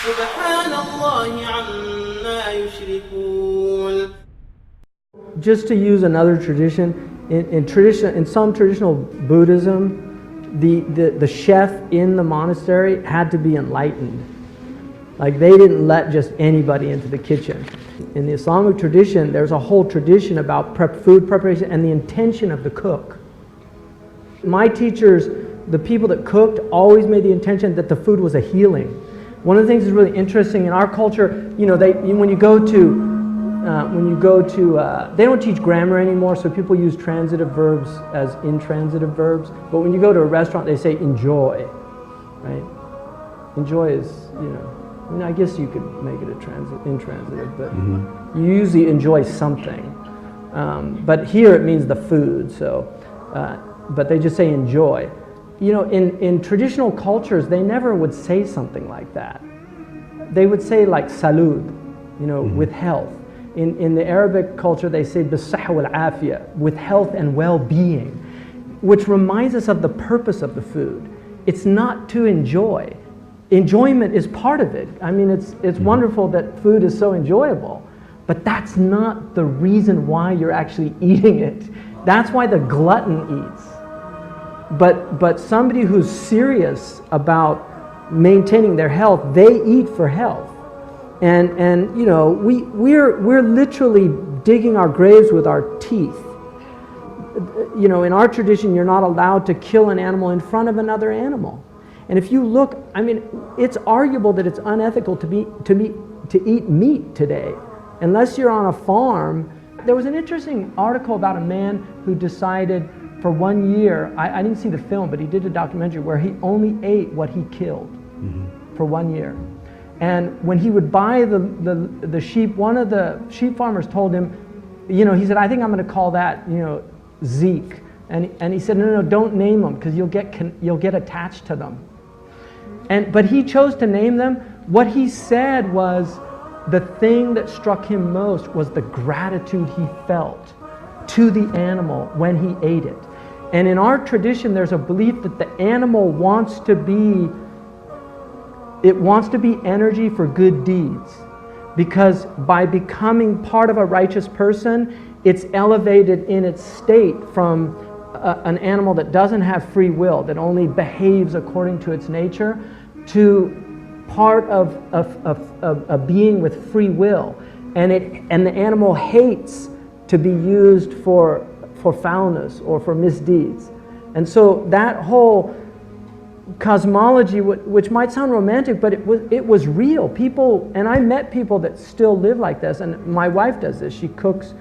سبحان الله عما يشركون. Just to use another tradition, in some traditional Buddhism, the chef in the monastery had to be enlightened. Like they didn't let just anybody into the kitchen. In the Islamic tradition, there's a whole tradition about food preparation and the intention of the cook. My teachers, the people that cooked, always made the intention that the food was a healing. One of the things that's really interesting in our culture, when you go to, they don't teach grammar anymore, so people use transitive verbs as intransitive verbs. But when you go to a restaurant, they say enjoy, right? Enjoy is, I guess you could make it intransitive, but you usually enjoy something. But here it means the food, but they just say enjoy. In traditional cultures, they never would say something like that. They would say like salud, with health. In the Arabic culture, they say bis-sihha wal-afiyah, with health and well-being, which reminds us of the purpose of the food. It's not to enjoy. Enjoyment is part of it. I mean, it's wonderful that food is so enjoyable, but that's not the reason why you're actually eating it. That's why the glutton eats. But somebody who's serious about maintaining their health, they eat for health. And we're literally digging our graves with our teeth. In our tradition, you're not allowed to kill an animal in front of another animal. And if you look, it's arguable that it's unethical to eat meat today, unless you're on a farm. There was an interesting article about a man who decided for 1 year, I didn't see the film, but he did a documentary where he only ate what he killed for 1 year. And when he would buy the sheep, one of the sheep farmers told him, he said, I think I'm going to call that, Zeke. And he said, no, don't name them because you'll get attached to them. But he chose to name them. What he said was the thing that struck him most was the gratitude he felt to the animal when he ate it. And in our tradition, there's a belief that the animal wants to be energy for good deeds. Because by becoming part of a righteous person, it's elevated in its state from an animal that doesn't have free will, that only behaves according to its nature, to part of a being with free will. And the animal hates to be used for foulness or for misdeeds. And so that whole cosmology, which might sound romantic, but it was real. People, and I met people that still live like this, and my wife does this. She cooks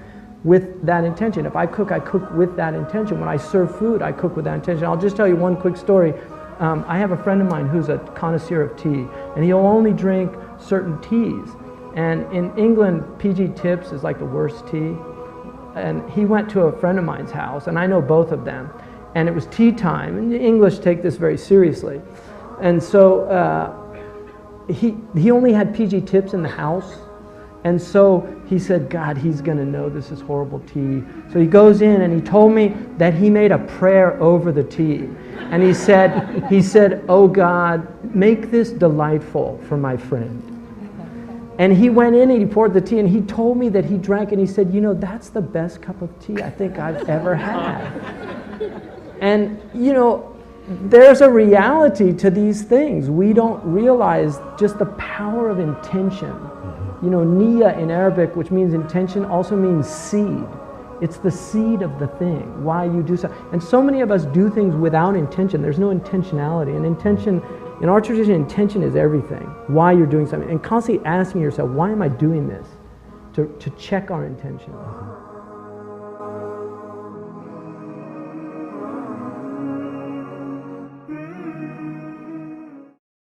with that intention. If I cook with that intention. When I serve food, I cook with that intention. I'll just tell you one quick story. I have a friend of mine who's a connoisseur of tea, and he'll only drink certain teas. And in England, PG Tips is like the worst tea. And he went to a friend of mine's house, and I know both of them, and it was tea time, and the English take this very seriously. And so he only had PG Tips in the house, and so he said, God, he's going to know this is horrible tea. So he goes in, and he told me that he made a prayer over the tea. And he said, oh God, make this delightful for my friend. And he went in and he poured the tea, and he told me that he drank, and he said, that's the best cup of tea I think I've ever had. And, there's a reality to these things. We don't realize just the power of intention. Niyya in Arabic, which means intention, also means seed. It's the seed of the thing, why you do so. And so many of us do things without intention. There's no intentionality. And intention, in our tradition, intention is everything. Why you're doing something. And constantly asking yourself, why am I doing this? To check our intention.